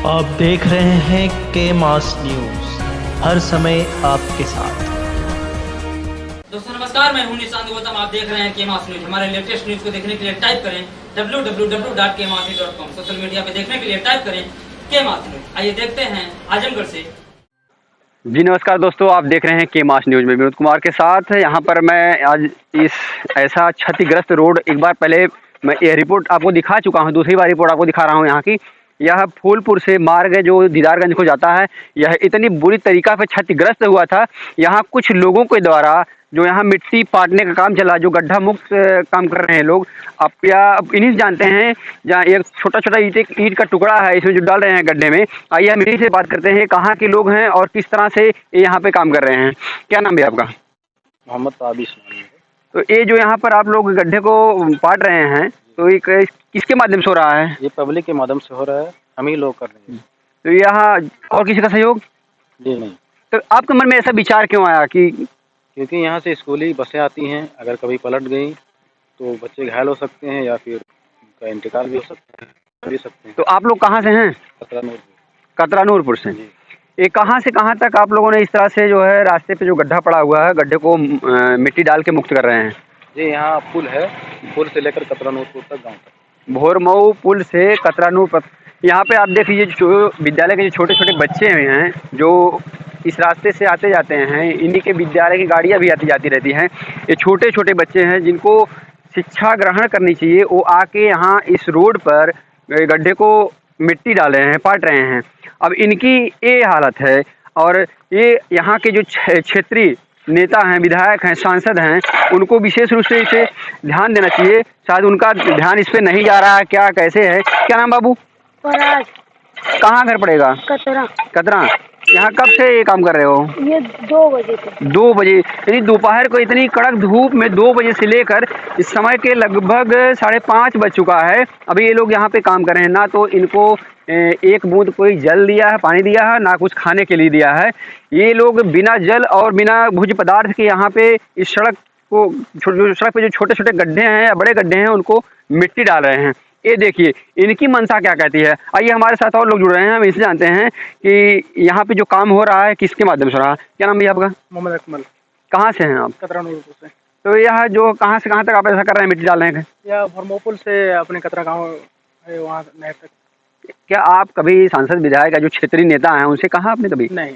आप देख रहे हैं के मास न्यूज, हर समय आपके साथ। दोस्तों नमस्कार, मैं हूं निशांत गौतम। आप देख रहे हैं के मास न्यूज। हमारे लेटेस्ट न्यूज को देखने के लिए टाइप करें www.kmasnews.com। सोशल मीडिया पे देखने के लिए टाइप करें के मास न्यूज। आइए देखते हैं आजमगढ़ से। जी नमस्कार दोस्तों, आप देख रहे हैं के मास न्यूज में विनोद कुमार के साथ। यहाँ पर मैं आज इस ऐसा क्षतिग्रस्त रोड, एक बार पहले मैं ये रिपोर्ट आपको दिखा चुका हूँ, दूसरी बार रिपोर्ट आपको दिखा रहा हूँ। यहाँ की यह फूलपुर से मार्ग जो दीदारगंज को जाता है, यह इतनी बुरी तरीका से क्षतिग्रस्त हुआ था। यहाँ कुछ लोगों के द्वारा जो यहाँ मिट्टी पाटने का काम चला, जो गड्ढा मुक्त काम कर रहे हैं लोग, आप या इन्हीं जानते हैं। जहाँ एक छोटा छोटा ईंट का टुकड़ा है, इसमें जो डाल रहे हैं गड्ढे में। आइए हम इन्हीं से बात करते हैं, कहाँ के लोग हैं और किस तरह से ये यहाँ पे काम कर रहे हैं। क्या नाम है आपका? मोहम्मद ताबिश। तो ये जो यहाँ पर आप लोग गड्ढे को पाट रहे हैं, तो ये किसके माध्यम से हो रहा है? ये पब्लिक के माध्यम से हो रहा है, हम ही लोग कर रहे हैं। तो यहाँ और किसी का सहयोग जी नहीं। तो आपके मन में ऐसा विचार क्यों आया कि क्योंकि यहाँ से स्कूली बसें आती हैं, अगर कभी पलट गई तो बच्चे घायल हो सकते हैं या फिर उनका इंतकाल भी हो सकते हैं। तो आप लोग कहाँ से हैं? कतरा नूरपुर से। ये कहाँ से कहाँ तक आप लोगों ने इस तरह से जो है रास्ते पे जो गड्ढा पड़ा हुआ है, गड्ढे को मिट्टी डाल के मुक्त कर रहे हैं? जी यहाँ पुल है, पुल से लेकर कतरा नूरपुर तक, गाँव तक। भोरमऊ पुल से कतरा नूरपुर। यहाँ पे आप देख लीजिए, जो विद्यालय के जो छोटे छोटे बच्चे हैं जो इस रास्ते से आते जाते हैं, इन्हीं के विद्यालय की गाड़ियाँ भी आती जाती रहती हैं। ये छोटे छोटे बच्चे हैं जिनको शिक्षा ग्रहण करनी चाहिए, वो आके यहाँ इस रोड पर गड्ढे को मिट्टी डाल रहे हैं, पाट रहे हैं। अब इनकी ये हालत है, और ये यहाँ के जो क्षेत्रीय नेता हैं, विधायक हैं, सांसद हैं, उनको विशेष रूप से इसे ध्यान देना चाहिए। शायद उनका ध्यान इस पे नहीं जा रहा है, क्या कैसे है? क्या नाम बाबू? पराग। कहाँ घर पड़ेगा? कतरा। कतरा। यहाँ कब से ये काम कर रहे हो? ये 2 बजे से। 2 बजे, यानी दोपहर को इतनी कड़क धूप में 2 बजे से लेकर इस समय के लगभग 5:30 बज चुका है। अभी ये लोग यहाँ पे काम कर रहे हैं। ना तो इनको एक बूंद कोई जल दिया है, पानी दिया है, ना कुछ खाने के लिए दिया है। ये लोग बिना जल और बिना भोज्य पदार्थ के यहाँ पे इस सड़क को, सड़क पे जो छोटे छोटे गड्ढे हैं या बड़े गड्ढे हैं, उनको मिट्टी डाल रहे हैं। ये देखिए इनकी मनसा क्या कहती है। आइए हमारे साथ और लोग जुड़ रहे हैं, हम इनसे जानते हैं कि यहाँ पे जो काम हो रहा है किसके माध्यम से हो रहा है। क्या नाम भैया आपका? मोहम्मद अकमल। कहाँ से हैं आप? कतरा नूरपुर से। तो यह जो कहाँ से कहाँ तक आप ऐसा कर रहे हैं, मिट्टी डाल रहे हैं? या भरमोपुल से अपने कतरा गाँव है, वहाँ नहर तक। क्या आप कभी सांसद विधायक जो क्षेत्रीय नेता हैं उनसे कहा आपने कभी? नहीं।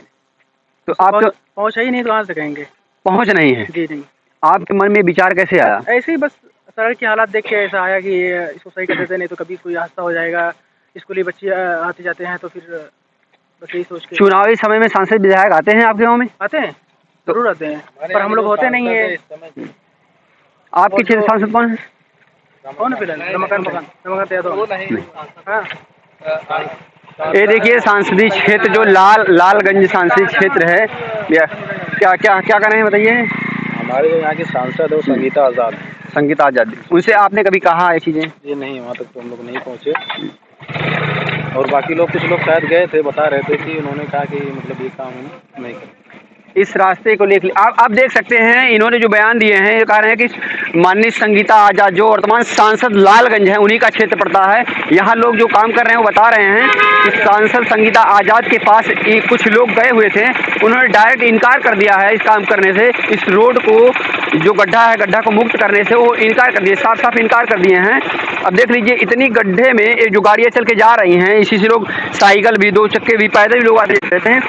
तो आप तो पहुँचा ही नहीं, तो कहाँ से कहेंगे? पहुँच नहीं है? जी नहीं। आपके मन में विचार कैसे आया? ऐसे ही बस सड़क की हालात देख के ऐसा आया कि इसको सही कर देते, नहीं तो कभी कोई हादसा हो जाएगा। स्कूली बच्चे आते जाते हैं, तो फिर बस यही सोच के। चुनावी समय में सांसद विधायक आते हैं आपके गाँव में? आते हैं, जरूर आते हैं, पर हम लोग होते नहीं है। आपके क्षेत्र सांसद कौन है? कौन है फिलहाल? रमाकांत यादव। हाँ। ये देखिए सांसदीय क्षेत्र जो लालगंज सांसदीय क्षेत्र है, क्या क्या क्या कर रहे हैं बताइए। हमारे जो यहाँ की सांसद है वो संगीता आज़ाद। संगीता आज़ाद, उनसे आपने कभी कहा ये चीज़ें? ये नहीं, वहाँ तक तो हम लोग नहीं पहुँचे। और बाकी लोग, कुछ लोग शायद गए थे, बता रहे थे कि उन्होंने कहा कि मतलब ये काम हम नहीं करें। इस रास्ते को लेकर आप देख सकते हैं, इन्होंने जो बयान दिए हैं, ये कह रहे हैं कि माननीय संगीता आज़ाद जो वर्तमान सांसद लालगंज है, उन्हीं का क्षेत्र पड़ता है। यहाँ लोग जो काम कर रहे हैं वो बता रहे हैं कि सांसद संगीता आज़ाद के पास कुछ लोग गए हुए थे, उन्होंने डायरेक्ट इनकार कर दिया है इस काम करने से। इस रोड को जो गड्ढा है, गड्ढा को मुक्त करने से वो इनकार कर दिए, साफ साफ इनकार कर दिए हैं। अब देख लीजिए इतनी गड्ढे में ये जो गाड़ियाँ चल के जा रही हैं, इसी से लोग साइकिल भी, 2 चक्के भी, पैदल भी लोग आते रहते हैं।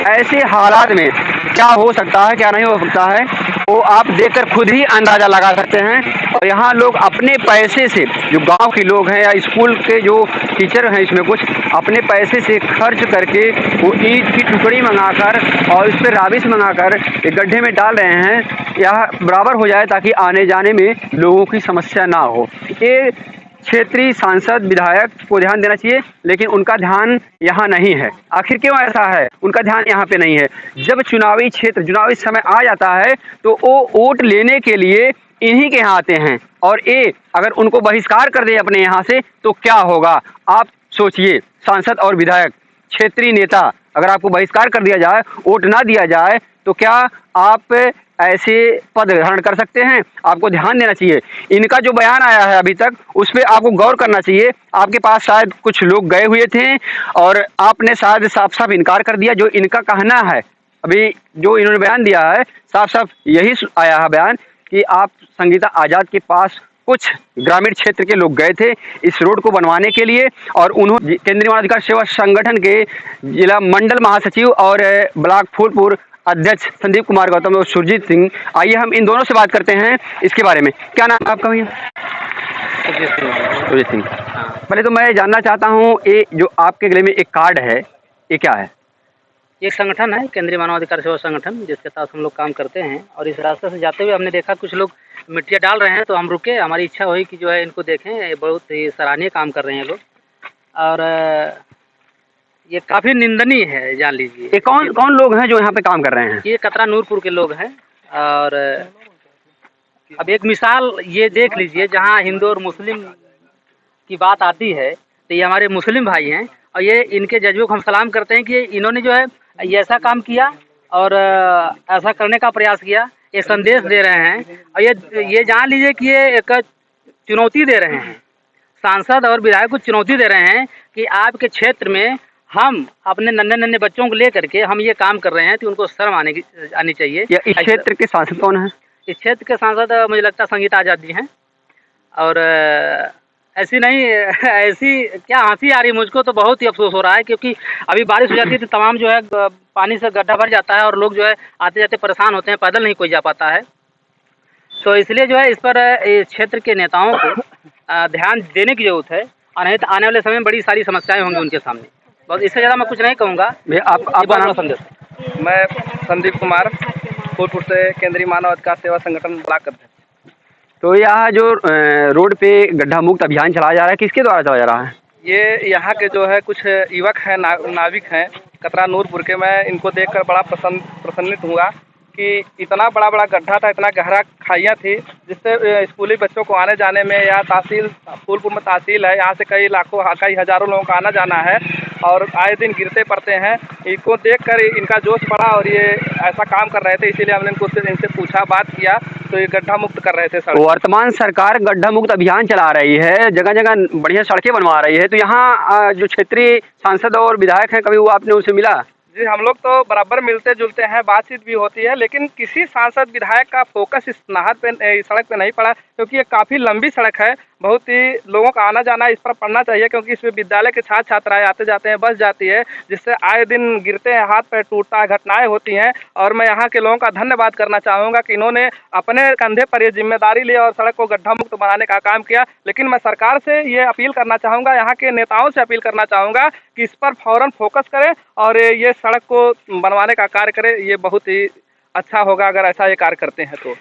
ऐसे हालात में क्या हो सकता है, क्या नहीं हो सकता है, वो आप देखकर खुद ही अंदाज़ा लगा सकते हैं। और यहाँ लोग अपने पैसे से, जो गांव के लोग हैं या स्कूल के जो टीचर हैं, इसमें कुछ अपने पैसे से खर्च करके वो ईंट की टुकड़ी मंगाकर और इस पर राबिस मंगाकर एक गड्ढे में डाल रहे हैं, यह बराबर हो जाए ताकि आने जाने में लोगों की समस्या ना हो। ये क्षेत्रीय सांसद विधायक को ध्यान देना चाहिए, लेकिन उनका ध्यान यहाँ नहीं है। आखिर क्यों ऐसा है? उनका ध्यान यहाँ पे नहीं है। जब चुनावी क्षेत्र, चुनावी समय आ जाता है तो वो वोट लेने के लिए इन्हीं के यहाँ आते हैं, और ये अगर उनको बहिष्कार कर दे अपने यहाँ से तो क्या होगा आप सोचिए। सांसद और विधायक, क्षेत्रीय नेता, अगर आपको बहिष्कार कर दिया जाए, वोट ना दिया जाए, तो क्या आप ऐसे पद ग्रहण कर सकते हैं, आपको ध्यान देना चाहिए। इनका जो बयान आया है अभी तक उस पर आपको गौर करना चाहिए। आपके पास शायद कुछ लोग गए हुए थे और आपने शायद साफ साफ इनकार कर दिया। जो इनका कहना है, अभी जो इन्होंने बयान दिया है, साफ साफ यही आया है बयान कि आप संगीता आज़ाद के पास कुछ ग्रामीण क्षेत्र के लोग गए थे इस रोड को बनवाने के लिए, और उन्होंने केंद्रीय मानव अधिकार सेवा संगठन के जिला मंडल महासचिव और ब्लॉक फूलपुर अध्यक्ष संदीप कुमार गौतम और सुरजीत सिंह, आइए हम इन दोनों से बात करते हैं इसके बारे में। क्या नाम है आपका भैया? सुरजीत सिंह। पहले तो मैं जानना चाहता हूँ, ये जो आपके गले में एक कार्ड है, ये क्या है? एक संगठन है केंद्रीय मानव अधिकार सेवा संगठन, जिसके साथ हम लोग काम करते हैं। और इस रास्ते से जाते हुए हमने देखा कुछ लोग मिट्टियाँ डाल रहे हैं, तो हम रुके। हमारी इच्छा हुई कि जो है इनको देखें, ये बहुत ही सराहनीय काम कर रहे हैं लोग, और ये काफ़ी निंदनीय है, जान लीजिए। ये कौन लोग हैं जो यहाँ पे काम कर रहे हैं? ये कतरा नूरपुर के लोग हैं। और अब एक मिसाल ये देख लीजिए, जहाँ हिंदू और मुस्लिम की बात आती है तो ये हमारे मुस्लिम भाई हैं, और ये इनके जज्बे को हम सलाम करते हैं कि इन्होंने जो है ये ऐसा काम किया और ऐसा करने का प्रयास किया। ये संदेश दे रहे हैं, और ये जान लीजिए कि ये एक चुनौती दे रहे हैं, सांसद और विधायक को चुनौती दे रहे हैं कि आपके क्षेत्र में हम अपने नन्हे बच्चों को लेकर के हम ये काम कर रहे हैं, तो उनको शर्म आनी चाहिए। इस क्षेत्र के सांसद कौन है? इस क्षेत्र के सांसद मुझे लगता है संगीता आज़ाद जी हैं। और ऐसी क्या हंसी आ रही, मुझको तो बहुत ही अफसोस हो रहा है, क्योंकि अभी बारिश हो जाती है तो तमाम जो है पानी से गड्ढा भर जाता है और लोग जो है आते जाते परेशान होते हैं, पैदल नहीं कोई जा पाता है। तो इसलिए जो है इस पर इस क्षेत्र के नेताओं को ध्यान देने की जरूरत है, और नहीं तो आने वाले समय में बड़ी सारी समस्याएं होंगी उनके सामने। बस इससे ज़्यादा मैं कुछ नहीं कहूँगा। आपका नाम? संदेश। मैं संदीप कुमार, फूलपुर से केंद्रीय मानव अधिकार सेवा संगठन ब्लॉक अध्यक्ष। तो यहाँ जो रोड पे गड्ढा मुक्त अभियान चलाया जा रहा है, किसके द्वारा चलाया जा रहा है? ये यहाँ के जो है कुछ युवक हैं, नाविक हैं कतरा नूरपुर के। मैं इनको देखकर बड़ा प्रसन्नित हुआ कि इतना बड़ा गड्ढा था, इतना गहरा खाइयाँ थी, जिससे स्कूली बच्चों को आने जाने में, या तहसील फूलपुर में तहसील है, यहाँ से कई लाखों कई हज़ारों लोगों का आना जाना है, और आए दिन गिरते पड़ते हैं। इनको देखकर इनका जोश बढ़ा और ये ऐसा काम कर रहे थे, इसीलिए हमने इनसे पूछा, बात किया, तो ये गड्ढा मुक्त कर रहे थे सड़क। वर्तमान सरकार गड्ढा मुक्त अभियान चला रही है, जगह जगह बढ़िया सड़कें बनवा रही है, तो यहाँ जो क्षेत्रीय सांसद और विधायक हैं, कभी वो आपने उनसे मिला? जी, हम लोग तो बराबर मिलते जुलते हैं, बातचीत भी होती है, लेकिन किसी सांसद विधायक का फोकस इस सड़क पे नहीं पड़ा, क्योंकि ये काफ़ी लंबी सड़क है, बहुत ही लोगों का आना जाना इस पर पड़ना चाहिए, क्योंकि इसमें विद्यालय के छात्र छात्राएं आते जाते हैं, बस जाती है, जिससे आए दिन गिरते हैं, हाथ पैर टूटता है, घटनाएं होती हैं। और मैं यहाँ के लोगों का धन्यवाद करना चाहूँगा कि इन्होंने अपने कंधे पर ये जिम्मेदारी ली और सड़क को गड्ढा मुक्त बनाने का काम किया। लेकिन मैं सरकार से ये अपील करना चाहूँगा, यहाँ के नेताओं से अपील करना चाहूँगा कि इस पर फौरन फोकस करें और ये सड़क को बनवाने का कार्य करें। ये बहुत ही अच्छा होगा अगर ऐसा ये कार्य करते हैं तो।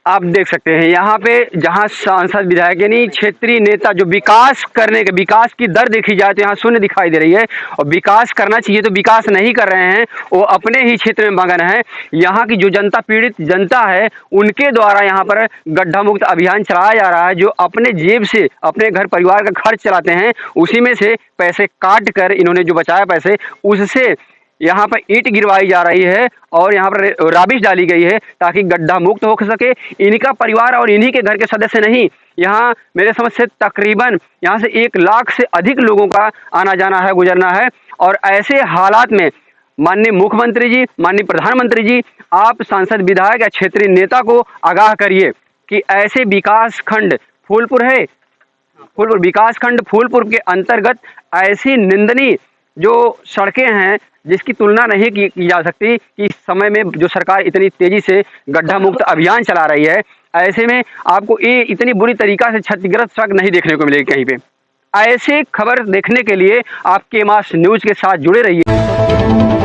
आप देख सकते हैं यहाँ पे जहाँ सांसद विधायक यानी क्षेत्रीय नेता जो विकास की दर देखी जाए तो यहाँ शून्य दिखाई दे रही है, और विकास करना चाहिए तो विकास नहीं कर रहे हैं, वो अपने ही क्षेत्र में मगन है। यहाँ की जो जनता, पीड़ित जनता है, उनके द्वारा यहाँ पर गड्ढा मुक्त अभियान चलाया जा रहा है, जो अपने जेब से अपने घर परिवार का खर्च चलाते हैं, उसी में से पैसे काट कर इन्होंने जो बचाया पैसे, उससे यहाँ पर ईंट गिरवाई जा रही है और यहाँ पर राबिश डाली गई है ताकि गड्ढा मुक्त हो सके। इनका परिवार और इन्हीं के घर के सदस्य नहीं, यहाँ मेरे समझ से तकरीबन यहाँ से 1 लाख से अधिक लोगों का आना जाना है, गुजरना है। और ऐसे हालात में माननीय मुख्यमंत्री जी, माननीय प्रधानमंत्री जी, आप सांसद विधायक या क्षेत्रीय नेता को आगाह करिए कि ऐसे विकास खंड फूलपुर है, फूलपुर विकास खंड फूलपुर के अंतर्गत ऐसी निंदनीय जो सड़कें हैं जिसकी तुलना नहीं की जा सकती कि इस समय में जो सरकार इतनी तेजी से गड्ढा मुक्त अभियान चला रही है, ऐसे में आपको ये इतनी बुरी तरीका से क्षतिग्रस्त सड़क नहीं देखने को मिलेगी कहीं पे। ऐसे खबर देखने के लिए आप केमास न्यूज़ के साथ जुड़े रहिए।